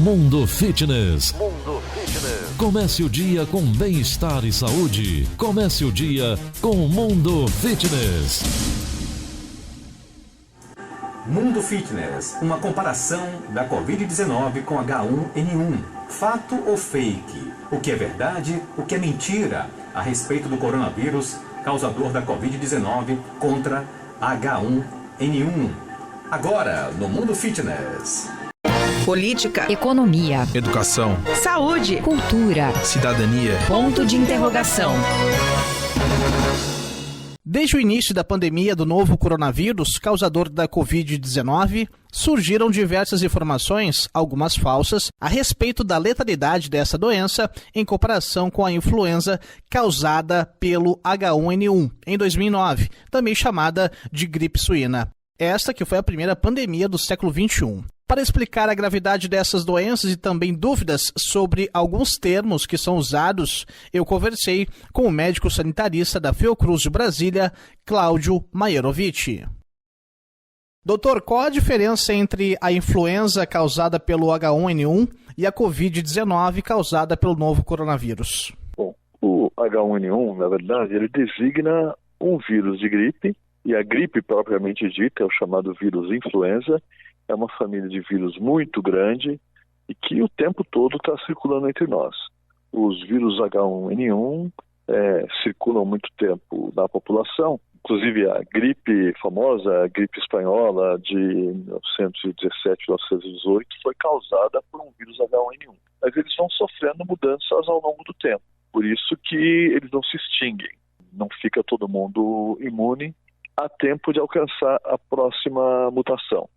Mundo Fitness. Comece o dia com bem-estar e saúde. Comece o dia com Mundo Fitness. Mundo Fitness, uma comparação da Covid-19 com H1N1. Fato ou fake? O que é verdade, o que é mentira a respeito do coronavírus causador da Covid-19 contra H1N1. Agora, no Mundo Fitness. Política, economia, educação, saúde, cultura, cidadania. Ponto de interrogação. Desde o início da pandemia do novo coronavírus, causador da Covid-19, surgiram diversas informações, algumas falsas, a respeito da letalidade dessa doença em comparação com a influenza causada pelo H1N1 em 2009, também chamada de gripe suína. Esta que foi a primeira pandemia do século XXI. Para explicar a gravidade dessas doenças e também dúvidas sobre alguns termos que são usados, eu conversei com o médico sanitarista da Fiocruz de Brasília, Cláudio Maierovic. Doutor, qual a diferença entre a influenza causada pelo H1N1 e a Covid-19 causada pelo novo coronavírus? Bom, o H1N1, na verdade, ele designa um vírus de gripe, e a gripe propriamente dita é o chamado vírus influenza. É uma família de vírus muito grande e que o tempo todo está circulando entre nós. Os vírus H1N1 circulam muito tempo na população, inclusive a gripe famosa, a gripe espanhola de 1917, 1918, foi causada por um vírus H1N1. Mas eles vão sofrendo mudanças ao longo do tempo, por isso que eles não se extinguem. Não fica todo mundo imune a tempo de alcançar a próxima mutação.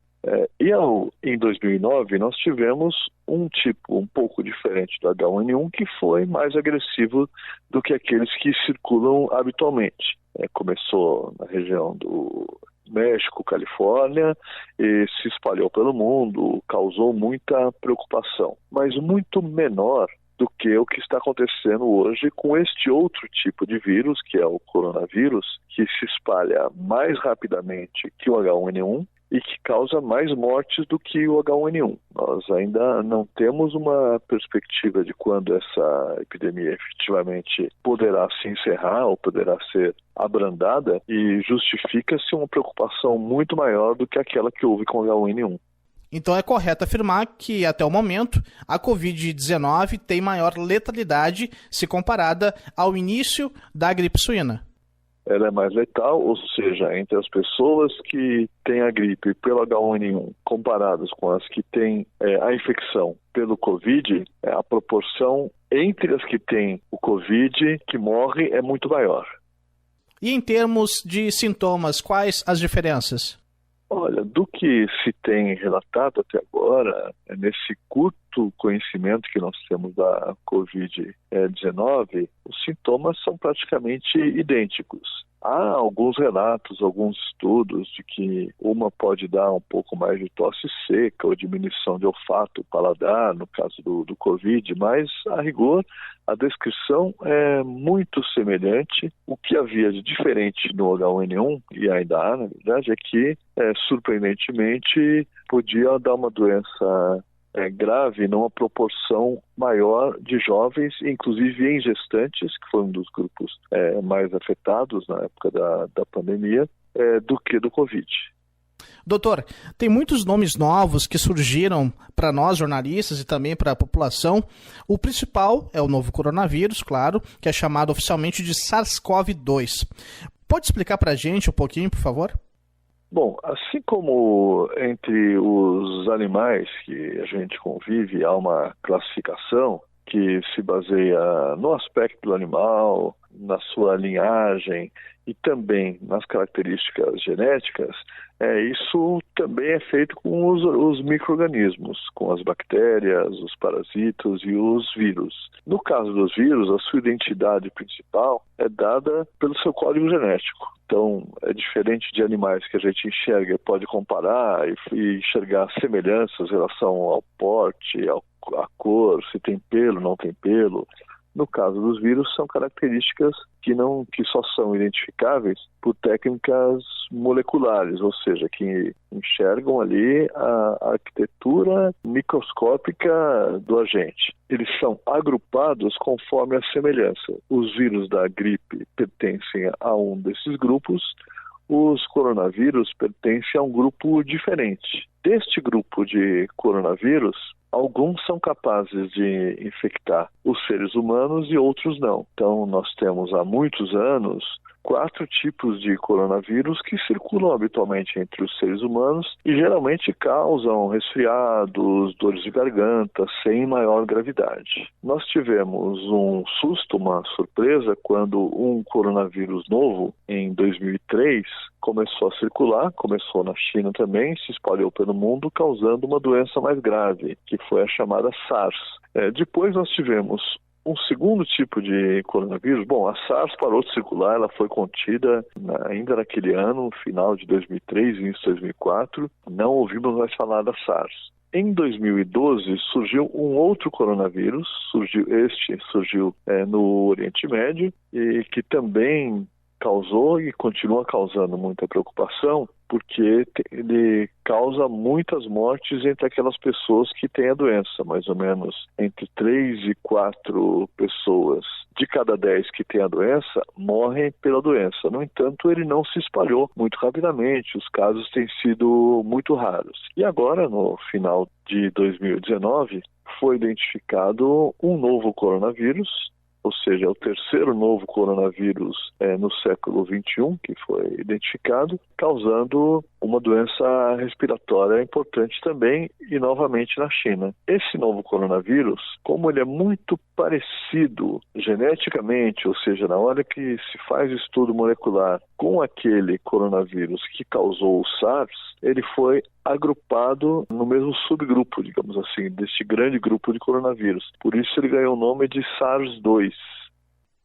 Em 2009, nós tivemos um tipo um pouco diferente do H1N1 que foi mais agressivo do que aqueles que circulam habitualmente. Começou na região do México, Califórnia, e se espalhou pelo mundo, causou muita preocupação, mas muito menor do que o que está acontecendo hoje com este outro tipo de vírus, que é o coronavírus, que se espalha mais rapidamente que o H1N1 e que causa mais mortes do que o H1N1. Nós ainda não temos uma perspectiva de quando essa epidemia efetivamente poderá se encerrar ou poderá ser abrandada, e justifica-se uma preocupação muito maior do que aquela que houve com o H1N1. Então é correto afirmar que, até o momento, a Covid-19 tem maior letalidade se comparada ao início da gripe suína. Ela é mais letal, ou seja, entre as pessoas que têm a gripe pelo H1N1 comparadas com as que têm a infecção pelo Covid, a proporção entre as que têm o Covid que morre é muito maior. E em termos de sintomas, quais as diferenças? Olha, do que se tem relatado até agora, nesse curto conhecimento que nós temos da Covid-19, os sintomas são praticamente idênticos. Há alguns relatos, alguns estudos de que uma pode dar um pouco mais de tosse seca ou diminuição de olfato, paladar, no caso do Covid, mas, a rigor, a descrição é muito semelhante. O que havia de diferente no H1N1, e ainda há, na verdade, é que, surpreendentemente, podia dar uma doença grave numa proporção maior de jovens, inclusive em gestantes, que foi um dos grupos mais afetados na época da pandemia, do que do Covid. Doutor, tem muitos nomes novos que surgiram para nós, jornalistas, e também para a população. O principal é o novo coronavírus, claro, que é chamado oficialmente de SARS-CoV-2. Pode explicar para a gente um pouquinho, por favor? Bom, assim como entre os animais que a gente convive há uma classificação que se baseia no aspecto do animal, na sua linhagem e também nas características genéticas, isso também é feito com os micro-organismos, com as bactérias, os parasitos e os vírus. No caso dos vírus, a sua identidade principal é dada pelo seu código genético. Então, é diferente de animais que a gente enxerga, pode comparar e enxergar semelhanças em relação ao porte, à cor, se tem pelo, não tem pelo, No caso dos vírus, são características que só são identificáveis por técnicas moleculares, ou seja, que enxergam ali a arquitetura microscópica do agente. Eles são agrupados conforme a semelhança. Os vírus da gripe pertencem a um desses grupos, os coronavírus pertencem a um grupo diferente. Deste grupo de coronavírus, alguns são capazes de infectar os seres humanos e outros não. Então, nós temos há muitos anos 4 tipos de coronavírus que circulam habitualmente entre os seres humanos e geralmente causam resfriados, dores de garganta, sem maior gravidade. Nós tivemos um susto, uma surpresa, quando um coronavírus novo, em 2003, começou a circular, começou na China também, se espalhou pelo mundo, causando uma doença mais grave, que foi a chamada SARS. Depois nós tivemos um segundo tipo de coronavírus. Bom, a SARS parou de circular, ela foi contida ainda naquele ano, final de 2003, início de 2004. Não ouvimos mais falar da SARS. Em 2012 surgiu um outro coronavírus, surgiu no Oriente Médio, e que também causou e continua causando muita preocupação, porque ele causa muitas mortes entre aquelas pessoas que têm a doença, mais ou menos entre 3 e 4 pessoas de cada 10 que têm a doença morrem pela doença. No entanto, ele não se espalhou muito rapidamente, os casos têm sido muito raros. E agora, no final de 2019, foi identificado um novo coronavírus, ou seja, o terceiro novo coronavírus no século XXI, que foi identificado, causando uma doença respiratória importante também, e novamente na China. Esse novo coronavírus, como ele é muito parecido geneticamente, ou seja, na hora que se faz estudo molecular com aquele coronavírus que causou o SARS, ele foi agrupado no mesmo subgrupo, digamos assim, deste grande grupo de coronavírus. Por isso ele ganhou o nome de SARS-2.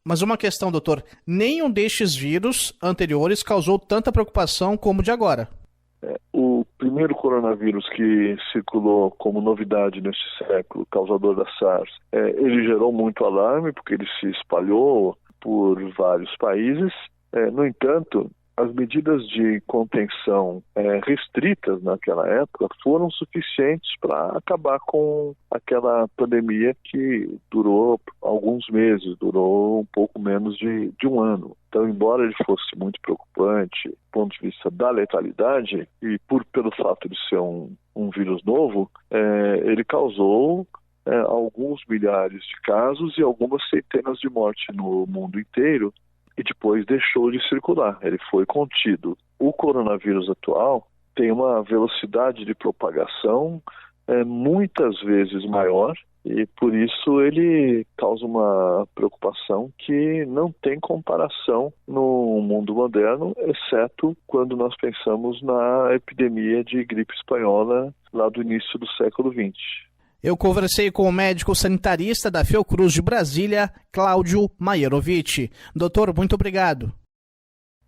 Mas uma questão, doutor, nenhum destes vírus anteriores causou tanta preocupação como o de agora. O primeiro coronavírus que circulou como novidade neste século, causador da SARS, ele gerou muito alarme, porque ele se espalhou por vários países. No entanto, as medidas de contenção restritas naquela época foram suficientes para acabar com aquela pandemia que durou alguns meses, durou um pouco menos de um ano. Então, embora ele fosse muito preocupante do ponto de vista da letalidade, e pelo fato de ser um vírus novo, ele causou alguns milhares de casos e algumas centenas de mortes no mundo inteiro, e depois deixou de circular, ele foi contido. O coronavírus atual tem uma velocidade de propagação muitas vezes maior, e por isso ele causa uma preocupação que não tem comparação no mundo moderno, exceto quando nós pensamos na epidemia de gripe espanhola lá do início do século XX. Eu conversei com o médico sanitarista da Fiocruz de Brasília, Cláudio Maierovic. Doutor, muito obrigado.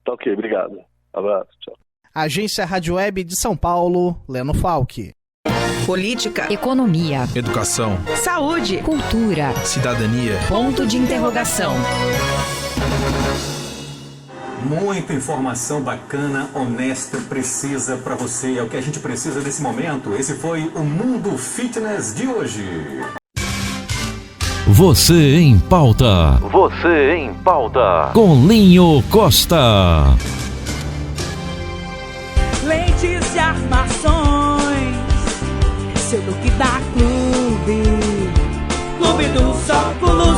Tá ok, obrigado. Abraço, tchau. Agência Rádio Web de São Paulo, Leno Falck. Política, economia, educação, saúde, cultura, cidadania. Ponto de interrogação. Muita informação bacana, honesta, precisa para você. É o que a gente precisa nesse momento. Esse foi o Mundo Fitness de hoje. Você em pauta. Você em pauta. Com Linho Costa. Lentes e armações, seu look da Clube do Sóculo.